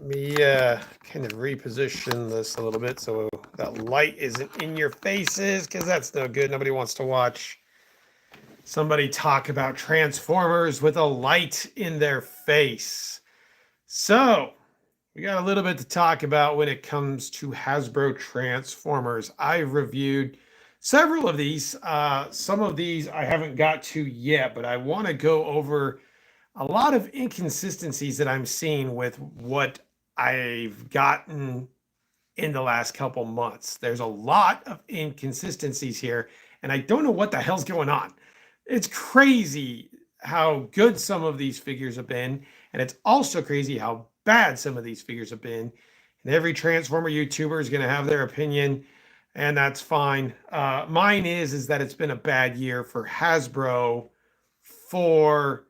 me kind of reposition this a little bit so that light isn't in your faces, because that's no good. Nobody wants to watch somebody talk about Transformers with a light in their face. So, we got a little bit to talk about when it comes to Hasbro Transformers. I've reviewed several of these. Some of these I haven't got to yet, but I want to go over a lot of inconsistencies that I'm seeing with what I've gotten in the last couple months. There's a lot of inconsistencies here, and I don't know what the hell's going on. It's crazy how good some of these figures have been, and it's also crazy how bad some of these figures have been. And every Transformer YouTuber is going to have their opinion, and that's fine. Mine is that it's been a bad year for Hasbro for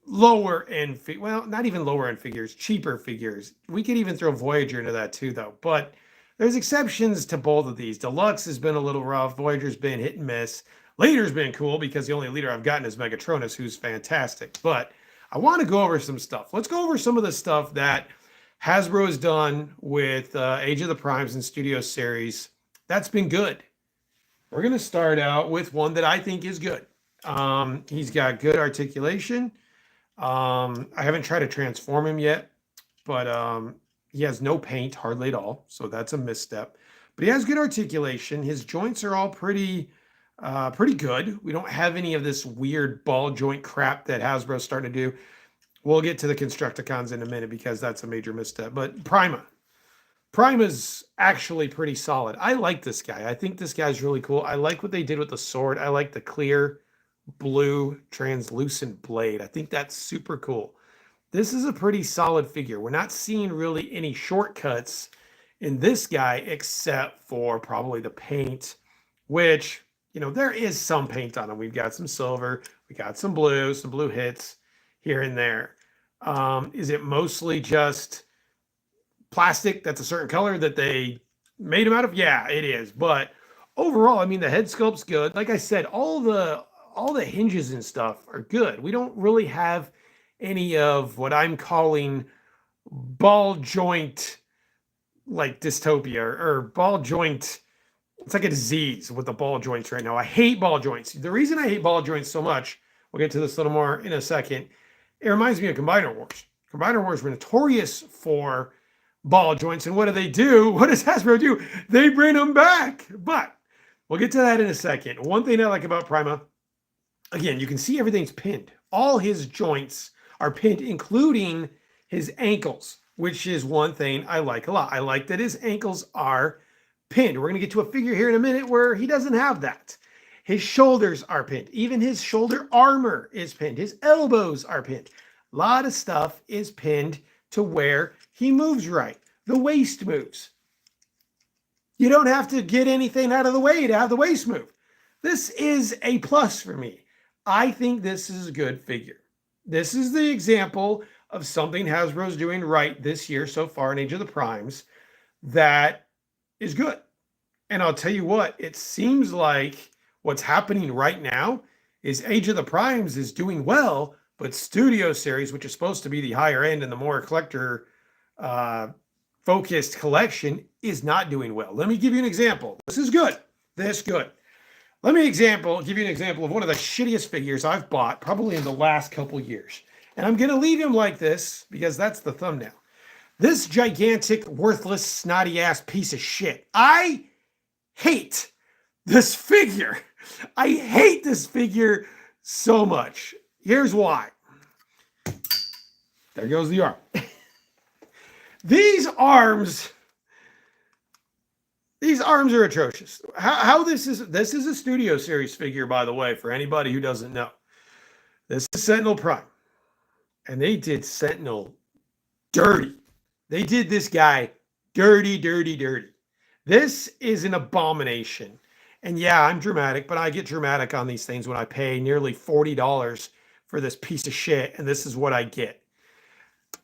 lower end, well, not even lower end figures, cheaper figures. We could even throw Voyager into that too, though. But there's exceptions to both of these. Deluxe has been a little rough. Voyager's been hit and miss. Leader's been cool because the only leader I've gotten is Megatronus, who's fantastic. But I want to go over some stuff. Let's go over some of the stuff that Hasbro has done with Age of the Primes and Studio Series. That's been good. We're going to start out with one that I think is good. He's got good articulation. I haven't tried to transform him yet, but he has no paint hardly at all, so that's a misstep. But he has good articulation. His joints are all pretty good. We don't have any of this weird ball joint crap that Hasbro's starting to do. We'll get to the Constructicons in a minute because that's a major misstep. But Prima's actually pretty solid. I like this guy. I think this guy's really cool. I like what they did with the sword. I like the clear blue translucent blade. I think that's super cool. This is a pretty solid figure. We're not seeing really any shortcuts in this guy except for probably the paint, which, you know, there is some paint on him. We've got some silver, we got some blue hits here and there. Is it mostly just plastic that's a certain color that they made him out of? Yeah, it is. But overall, I mean, the head sculpt's good. Like I said, all the hinges and stuff are good. We don't really have any of what I'm calling ball joint like dystopia or ball joint. It's like a disease with the ball joints right now. I hate ball joints. The reason I hate ball joints so much, we'll get to this a little more in a second, it reminds me of Combiner Wars. Combiner Wars were notorious for ball joints. And what do? What does Hasbro do? They bring them back. But we'll get to that in a second. One thing I like about Prima, again, you can see everything's pinned. All his joints are pinned, including his ankles, which is one thing I like a lot. I like that his ankles are pinned. We're going to get to a figure here in a minute where he doesn't have that. His shoulders are pinned. Even his shoulder armor is pinned. His elbows are pinned. A lot of stuff is pinned to where he moves right. The waist moves. You don't have to get anything out of the way to have the waist move. This is a plus for me. I think this is a good figure. This is the example of something Hasbro's doing right this year so far in Age of the Primes that is good. And I'll tell you what, it seems like what's happening right now is Age of the Primes is doing well, but Studio Series, which is supposed to be the higher end and the more collector focused collection, is not doing well. Let me give you an example. This is good. This good. Let me give you an example of one of the shittiest figures I've bought probably in the last couple years. And I'm going to leave him like this because that's the thumbnail. This gigantic, worthless, snotty-ass piece of shit. I hate this figure. I hate this figure so much. Here's why. There goes the arm. These arms are atrocious. How this is a Studio Series figure, by the way, for anybody who doesn't know. This is Sentinel Prime. And they did Sentinel dirty. They did this guy dirty, dirty, dirty. This is an abomination. And yeah, I'm dramatic, but I get dramatic on these things when I pay nearly $40 for this piece of shit, and this is what I get.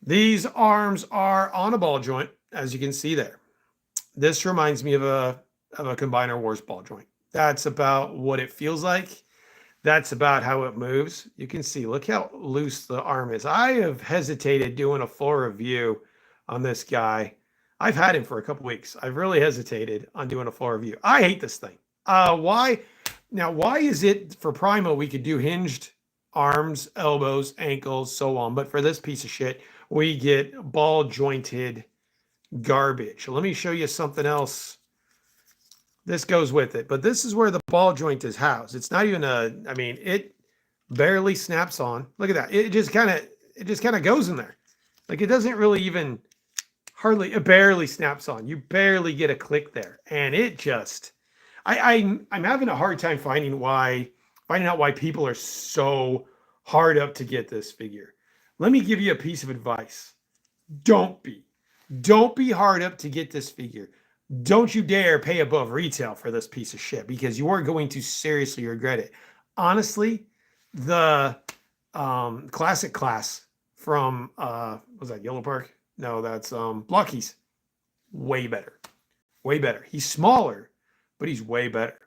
These arms are on a ball joint, as you can see there. This reminds me of a Combiner Wars ball joint. That's about what it feels like. That's about how it moves. You can see, look how loose the arm is. I have hesitated doing a full review on this guy. I've had him for a couple weeks. I've really hesitated on doing a full review. I hate this thing. Why? Now, why is it for Primo we could do hinged arms, elbows, ankles, so on, but for this piece of shit, we get ball jointed garbage. Let me show you something else. This goes with it, but this is where the ball joint is housed. It's not even I mean, it barely snaps on. Look at that. It just kind of goes in there. Like it doesn't really even it barely snaps on. You barely get a click there. And it just, I'm having a hard time finding out why people are so hard up to get this figure. Let me give you a piece of advice. Don't be hard up to get this figure. Don't you dare pay above retail for this piece of shit because you are going to seriously regret it. Honestly, the classic class from was that Yellow Park? No, that's Blockies. Way better. Way better. He's smaller, but he's way better.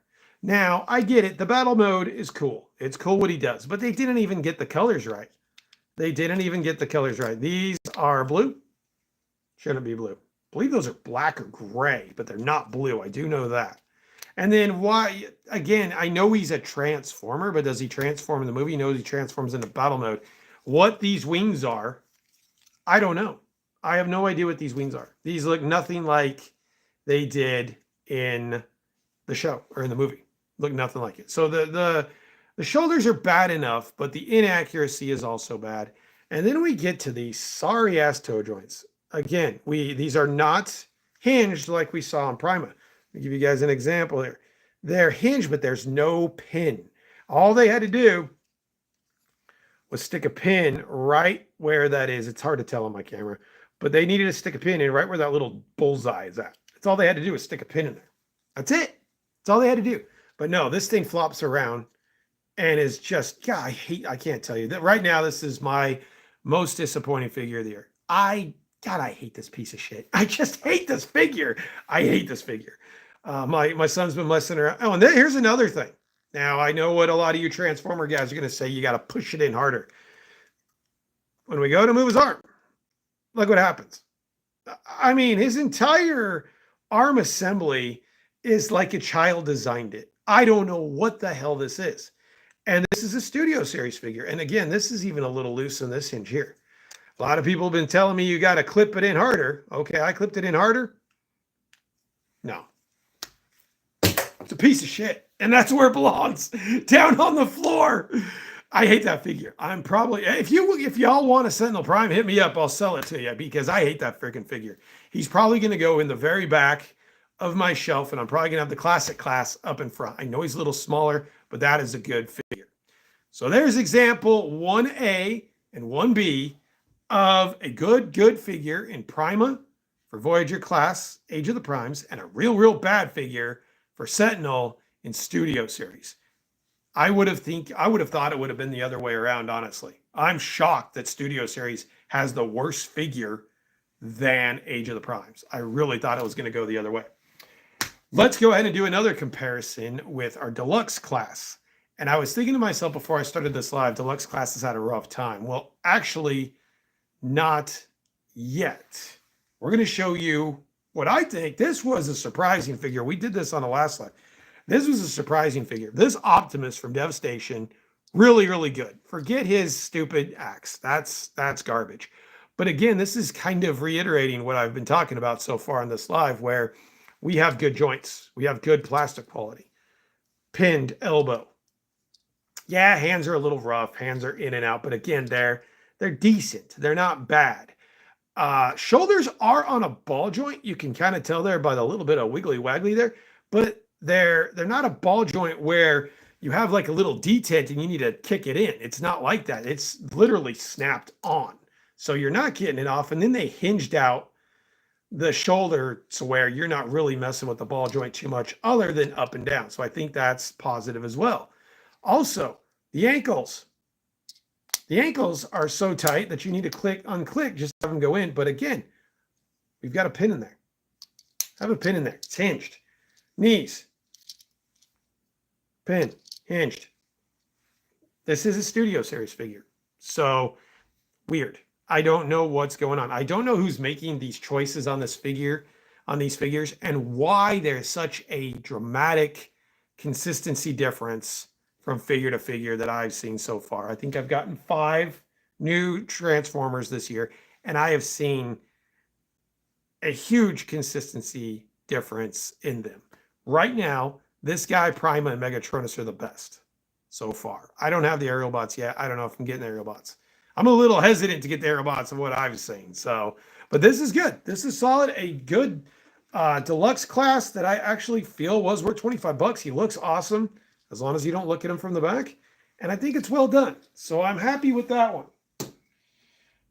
Now, I get it. The battle mode is cool. It's cool what he does, but they didn't even get the colors right. They didn't even get the colors right. These are blue. Shouldn't be blue. I believe those are black or gray, but they're not blue. I do know that. And then why, again, I know he's a transformer, but does he transform in the movie? No, he transforms into battle mode. What these wings are, I don't know. I have no idea what these wings are. These look nothing like they did in the show or in the movie. Look nothing like it. So the shoulders are bad enough, but the inaccuracy is also bad. And then we get to these sorry ass toe joints. Again, these are not hinged like we saw in Prima. Let me give you guys an example here. They're hinged, but there's no pin. All they had to do was stick a pin right where that is. It's hard to tell on my camera, but they needed to stick a pin in right where that little bullseye is at. That's all they had to do was stick a pin in there. That's it. That's all they had to do. But no, this thing flops around and is just, God, I can't tell you that right now. This is my most disappointing figure of the year. I hate this piece of shit. I just hate this figure. I hate this figure. My son's been messing around. Oh, and here's another thing. Now, I know what a lot of you Transformer guys are going to say. You got to push it in harder. When we go to move his arm, look what happens. I mean, his entire arm assembly is like a child designed it. I don't know what the hell this is. And this is a Studio Series figure. And again, this is even a little loose on this hinge here. A lot of people have been telling me you got to clip it in harder. Okay, I clipped it in harder. No. It's a piece of shit. And that's where it belongs. Down on the floor. I hate that figure. I'm probably, if y'all want a Sentinel Prime, hit me up. I'll sell it to you because I hate that freaking figure. He's probably going to go in the very back of my shelf, and I'm probably going to have the classic class up in front. I know he's a little smaller, but that is a good figure. So there's example 1A and 1B of a good figure in Prima for Voyager class, Age of the Primes, and a real bad figure for Sentinel in Studio Series. I would have thought it would have been the other way around, honestly. I'm shocked that Studio Series has the worse figure than Age of the Primes. I really thought it was going to go the other way. Let's go ahead and do another comparison with our Deluxe class. And I was thinking to myself before I started this live, Deluxe class has had a rough time. Well, actually, not yet. We're going to show you what I think. This was a surprising figure. We did this on the last live. This was a surprising figure. This Optimus from Devastation, really good. Forget his stupid axe. That's garbage. But again, this is kind of reiterating what I've been talking about so far in this live, where we have good joints. We have good plastic quality. Pinned elbow. Yeah, hands are a little rough. Hands are in and out. But again, they're decent. They're not bad. Shoulders are on a ball joint. You can kind of tell there by the little bit of wiggly waggly there. But they're not a ball joint where you have like a little detent and you need to kick it in. It's not like that. It's literally snapped on. So you're not getting it off. And then they hinged out the shoulder to where you're not really messing with the ball joint too much other than up and down. So I think that's positive as well. Also, the ankles. The ankles are so tight that you need to unclick, just have them go in. But again, we've got a pin in there. Have a pin in there. It's hinged. Knees. Pin. Hinged. This is a Studio Series figure. So weird. I don't know what's going on. I don't know who's making these choices on this figure, on these figures, and why there's such a dramatic consistency difference from figure to figure that I've seen so far. I think I've gotten 5 new Transformers this year, and I have seen a huge consistency difference in them. Right now, this guy, Prima, and Megatronus are the best so far. I don't have the aerial bots yet. I don't know if I'm getting the aerial bots. I'm a little hesitant to get the aerial bots of what I've seen. So, but this is good. This is solid. A good deluxe class that I actually feel was worth 25 bucks. He looks awesome as long as you don't look at him from the back. And I think it's well done. So I'm happy with that one.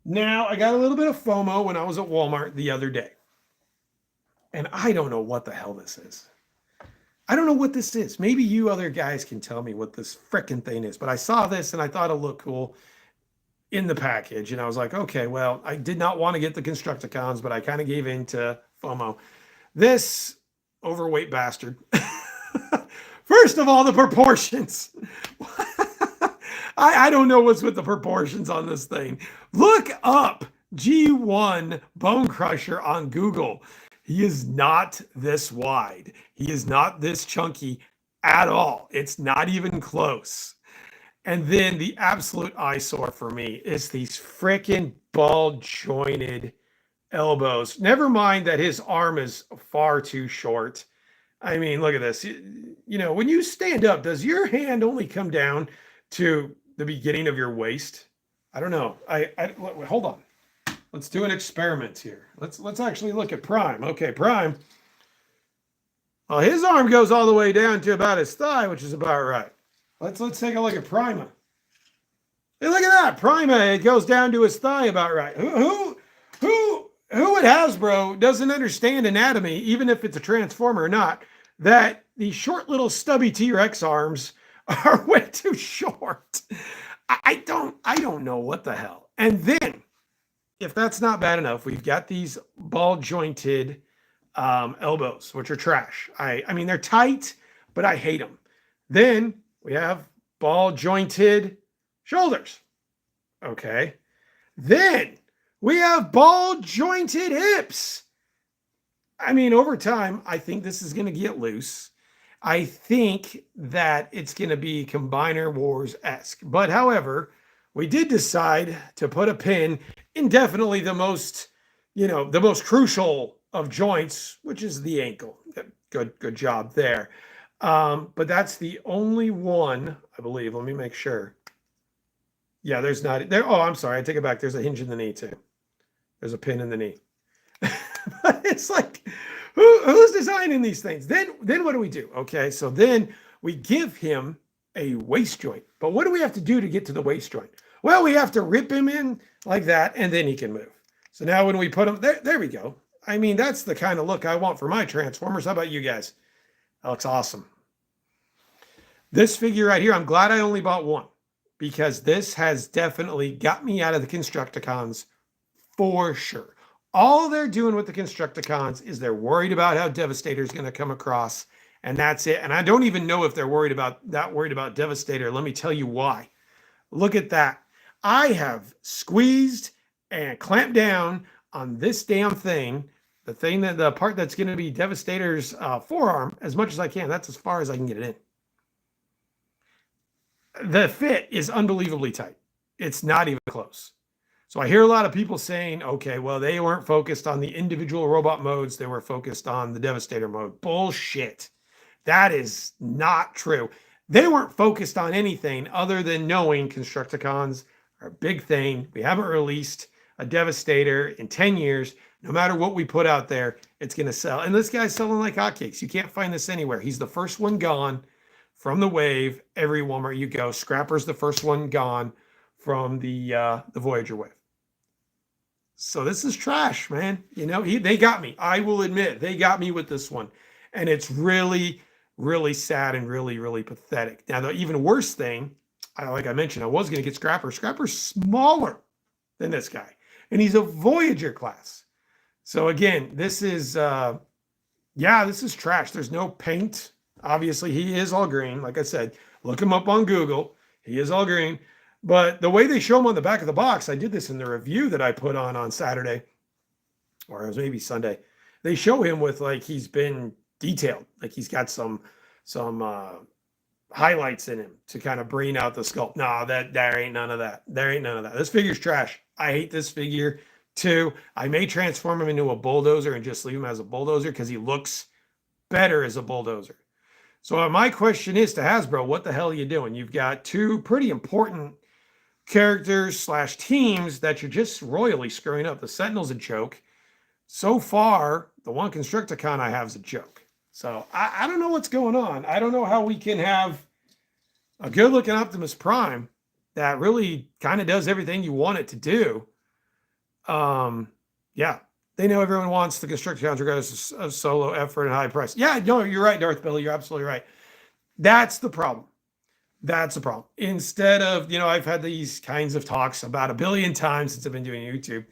Now, I got a little bit of FOMO when I was at Walmart the other day. And I don't know what the hell this is. I don't know what this is. Maybe you other guys can tell me what this frickin' thing is. But I saw this and I thought it looked cool in the package. And I was like, okay, well, I did not want to get the Constructicons, but I kind of gave in to FOMO. This overweight bastard. First of all, the proportions. I don't know what's with the proportions on this thing. Look up G1 Bone Crusher on Google. He is not this wide. He is not this chunky at all. It's not even close. And then the absolute eyesore for me is these freaking ball jointed elbows. Never mind that his arm is far too short. I mean, look at this. You know, when you stand up, does your hand only come down to the beginning of your waist? I don't know. Hold on. Let's do an experiment here. Let's actually look at Prime. Okay, Prime. Well, his arm goes all the way down to about his thigh, which is about right. Let's take a look at Prima. Hey, look at that. Prima, it goes down to his thigh about right. Who at Hasbro doesn't understand anatomy, even if it's a Transformer or not, that these short little stubby T-Rex arms are way too short? I don't know what the hell. And then, if that's not bad enough, we've got these ball jointed elbows, which are trash. I mean, they're tight, but I hate them. Then we have ball jointed shoulders. Okay. Then we have ball jointed hips. I mean, over time, I think this is going to get loose. I think that it's going to be Combiner Wars-esque. But however, we did decide to put a pin in definitely the most crucial of joints, which is the ankle. Good job there. But that's the only one, I believe. Let me make sure. Yeah, there's not there. Oh, I'm sorry. I take it back. There's a hinge in the knee too. There's a pin in the knee. But it's like, who's designing these things? Then what do we do? Okay, so then we give him a waist joint. But what do we have to do to get to the waist joint? Well, we have to rip him in like that, and then he can move. So now when we put him, there we go. I mean, that's the kind of look I want for my Transformers. How about you guys? That looks awesome. This figure right here, I'm glad I only bought one, because this has definitely got me out of the Constructicons for sure. All they're doing with the Constructicons is they're worried about how Devastator is going to come across, and that's it. And I don't even know if they're worried about Devastator. Let me tell you why. Look at that. I have squeezed and clamped down on this damn thing, the part that's going to be Devastator's forearm, as much as I can. That's as far as I can get it in. The fit is unbelievably tight. It's not even close. So I hear a lot of people saying, okay, well, they weren't focused on the individual robot modes. They were focused on the Devastator mode. Bullshit. That is not true. They weren't focused on anything other than knowing Constructicons are a big thing. We haven't released a Devastator in 10 years. No matter what we put out there, it's going to sell. And this guy's selling like hotcakes. You can't find this anywhere. He's the first one gone from the wave. Every Walmart you go. Scrapper's the first one gone from the Voyager wave. So this is trash, man. You know, they got me. I will admit, they got me with this one. And it's really, really sad and really, really pathetic. Now, the even worse thing, like I mentioned, I was going to get Scrapper. Scrapper's smaller than this guy. And he's a Voyager class. So again, this is this is trash. There's no paint. Obviously, he is all green. Like I said, look him up on Google. He is all green. But the way they show him on the back of the box, I did this in the review that I put on Saturday, or it was maybe Sunday. They show him with like he's been detailed, like he's got some highlights in him to kind of bring out the sculpt. No, there ain't none of that. There ain't none of that. This figure's trash. I hate this figure too. I may transform him into a bulldozer and just leave him as a bulldozer because he looks better as a bulldozer. So my question is to Hasbro, what the hell are you doing? You've got two pretty important characters slash teams that you're just royally screwing up. The Sentinel's a joke. So far, the one Constructicon I have is a joke. So I don't know what's going on. I don't know how we can have a good-looking Optimus Prime that really kind of does everything you want it to do. Yeah, they know everyone wants the Constructicons regardless of solo effort and high price. Yeah, no, you're right, Darth Billy. You're absolutely right. That's the problem. That's the problem. Instead of, I've had these kinds of talks about a billion times since I've been doing YouTube.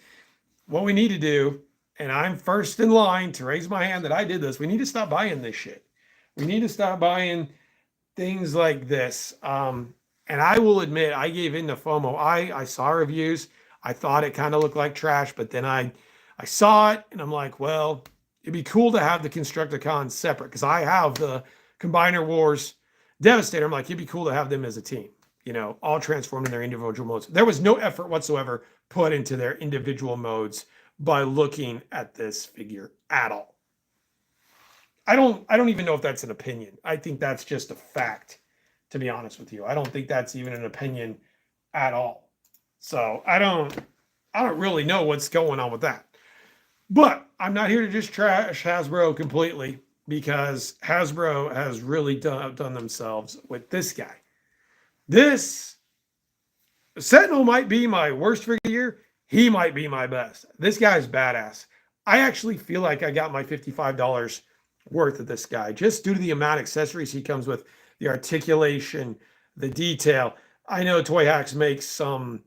What we need to do, and I'm first in line to raise my hand that I did this, we need to stop buying this shit. We need to stop buying things like this. And I will admit, I gave in to FOMO. I saw reviews. I thought it kind of looked like trash, but then I saw it and I'm like, well, it'd be cool to have the Constructicons separate because I have the Combiner Wars Devastator. I'm like, it'd be cool to have them as a team, all transformed in their individual modes. There was no effort whatsoever put into their individual modes by looking at this figure at all. I don't even know if that's an opinion. I think that's just a fact, to be honest with you. I don't think that's even an opinion at all. So I don't really know what's going on with that. But I'm not here to just trash Hasbro completely because Hasbro has really done themselves with this guy. This Sentinel might be my worst figure of the year. He might be my best. This guy's badass. I actually feel like I got my $55 worth of this guy just due to the amount of accessories he comes with, the articulation, the detail. I know Toy Hacks makes some,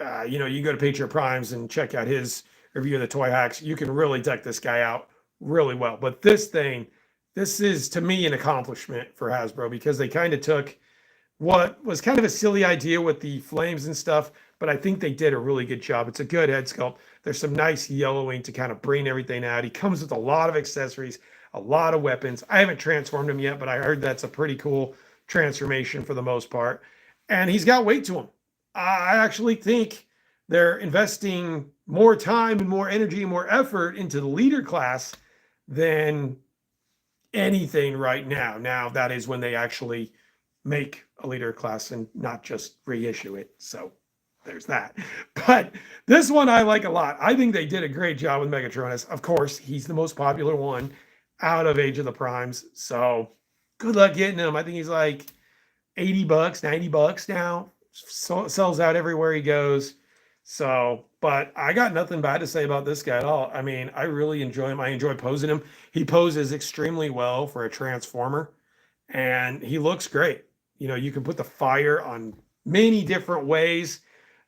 you can go to Patriot Primes and check out his review of the Toy Hacks. You can really deck this guy out really well. But this is to me an accomplishment for Hasbro because they kind of took what was kind of a silly idea with the flames and stuff, but I think they did a really good job. It's a good head sculpt. There's some nice yellowing to kind of bring everything out. He comes with a lot of accessories, a lot of weapons. I haven't transformed him yet, but I heard that's a pretty cool transformation for the most part. And he's got weight to him. I actually think they're investing more time and more energy and more effort into the leader class than anything right now. Now, that is when they actually make a leader class and not just reissue it. So there's that. But this one I like a lot. I think they did a great job with Megatronus. Of course, he's the most popular one out of Age of the Primes. So good luck getting him. I think he's like $80, $90 now. So, sells out everywhere he goes. So, but I got nothing bad to say about this guy at all. I mean, I really enjoy him. I enjoy posing him. He poses extremely well for a Transformer, and he looks great. You can put the fire on many different ways.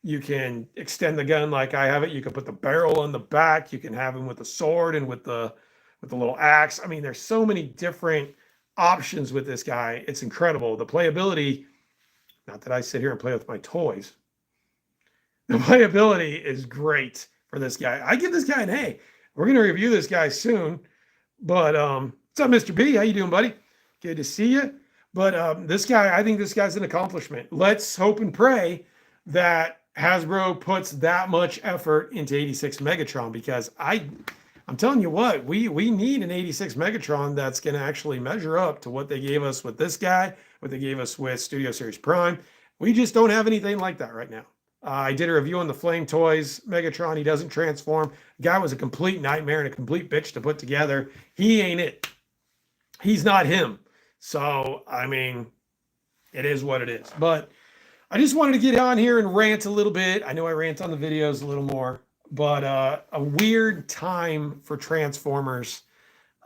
You can extend the gun like I have it. You can put the barrel on the back. You can have him with the sword and with the little axe. I mean, there's so many different options with this guy. It's incredible. The playability, not that I sit here and play with my toys. The playability is great for this guy. I give this guy an A. We're going to review this guy soon. But what's up, Mr. B? How you doing, buddy? Good to see you. But this guy, I think this guy's an accomplishment. Let's hope and pray that Hasbro puts that much effort into 86 Megatron because I'm telling you what, we need an 86 Megatron that's going to actually measure up to what they gave us with this guy, what they gave us with Studio Series Prime. We just don't have anything like that right now. I did a review on the Flame Toys Megatron. He doesn't transform. The guy was a complete nightmare and a complete bitch to put together. He ain't it. He's not him. So, I mean, it is what it is. But I just wanted to get on here and rant a little bit. I know I rant on the videos a little more. But a weird time for Transformers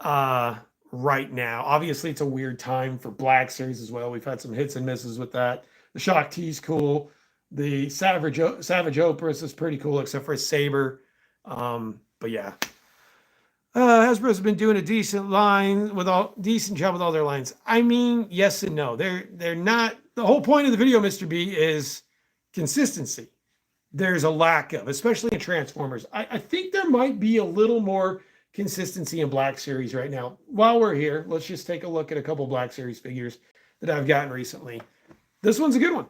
right now. Obviously, it's a weird time for Black Series as well. We've had some hits and misses with that. The Shock T's cool. The Savage Oprahs is pretty cool, except for a Saber. But yeah. Hasbro's been doing a decent job with all their lines. I mean, yes and no. They're not the whole point of the video, Mr. B, is consistency. There's a lack of, especially in Transformers. I think there might be a little more consistency in Black Series right now. While we're here, let's just take a look at a couple Black Series figures that I've gotten recently. This one's a good one.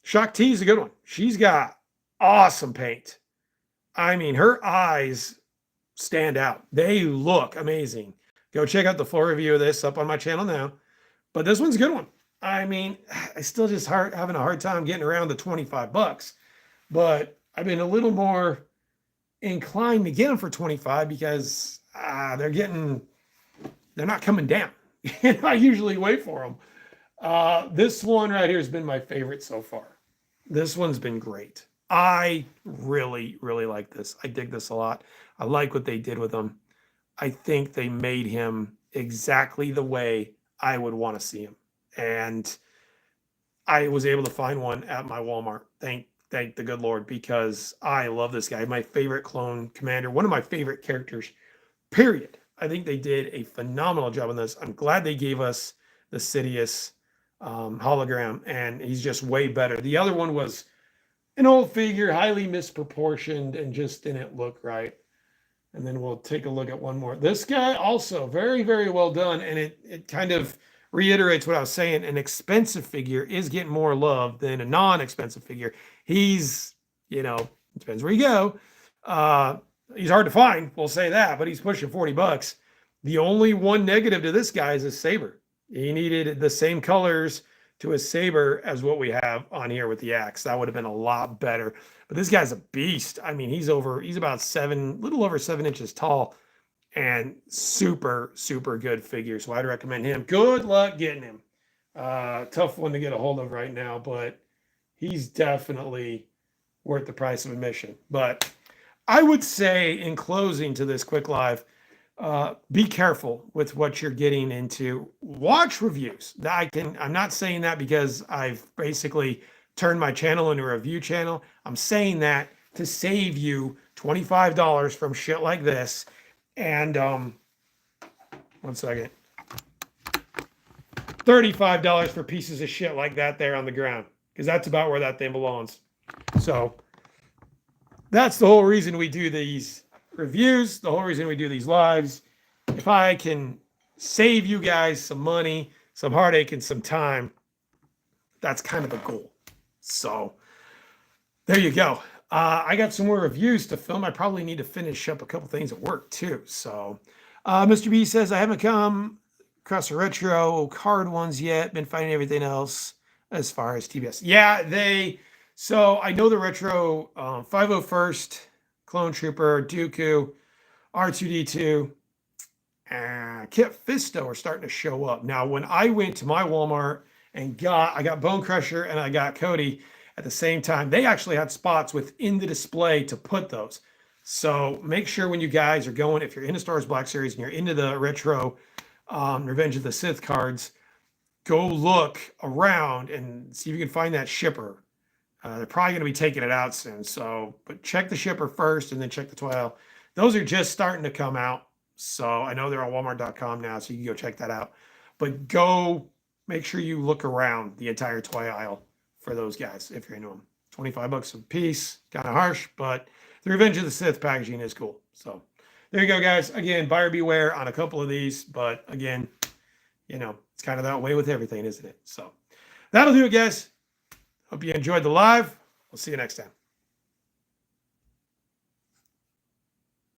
Shock T is a good one. She's got awesome paint. I mean, her eyes stand out. They look amazing. Go check out the full review of this up on my channel now. But this one's a good one. I mean, I still just having a hard time getting around the 25 bucks. But I've been a little more inclined to get them for 25 because they're not coming down. And I usually wait for them. This one right here has been my favorite so far. This one's been great. I really, really like this. I dig this a lot. I like what they did with him. I think they made him exactly the way I would want to see him. And I was able to find one at my Walmart. Thank the good Lord, because I love this guy. My favorite clone commander, one of my favorite characters, period. I think they did a phenomenal job on this. I'm glad they gave us the Sidious hologram, and he's just way better. The other one was an old figure, highly misproportioned, and just didn't look right. And then we'll take a look at one more. This guy also very, very well done, and it kind of reiterates what I was saying. An expensive figure is getting more love than a non-expensive figure. He's, depends where you go. He's hard to find, we'll say that, but he's pushing 40 bucks. The only one negative to this guy is his saber. He needed the same colors to his saber as what we have on here with the axe. That would have been a lot better. But this guy's a beast. I mean, he's about little over 7 inches tall, and super, super good figure. So I'd recommend him. Good luck getting him. Tough one to get a hold of right now, but he's definitely worth the price of admission. But I would say, in closing to this quick live, be careful with what you're getting into. Watch reviews. I'm not saying that because I've basically turned my channel into a review channel. I'm saying that to save you $25 from shit like this. And 1 second. $35 for pieces of shit like that there on the ground, because that's about where that thing belongs. So that's the whole reason we do these reviews, the whole reason we do these lives. If I can save you guys some money, some heartache, and some time, that's kind of the goal. So there you go. I got some more reviews to film. I probably need to finish up a couple things at work too. So Mr. B says, I haven't come across the retro card ones yet. Been finding everything else as far as TBS. Yeah, so I know the retro 501st, Clone Trooper, Dooku, R2-D2, Kit Fisto are starting to show up. Now, when I went to my Walmart and I got Bone Crusher and I got Cody at the same time, they actually had spots within the display to put those. So make sure when you guys are going, if you're into Star Wars Black Series and you're into the retro Revenge of the Sith cards, go look around and see if you can find that shipper. They're probably going to be taking it out soon. So, but check the shipper first and then check the toy aisle. Those are just starting to come out. So I know they're on Walmart.com now, so you can go check that out. But go make sure you look around the entire toy aisle for those guys if you're into them. 25 bucks a piece, kind of harsh, but the Revenge of the Sith packaging is cool. So there you go, guys. Again, buyer beware on a couple of these, but again, it's kind of that way with everything, isn't it? So that'll do it, guys. Hope you enjoyed the live. We'll see you next time.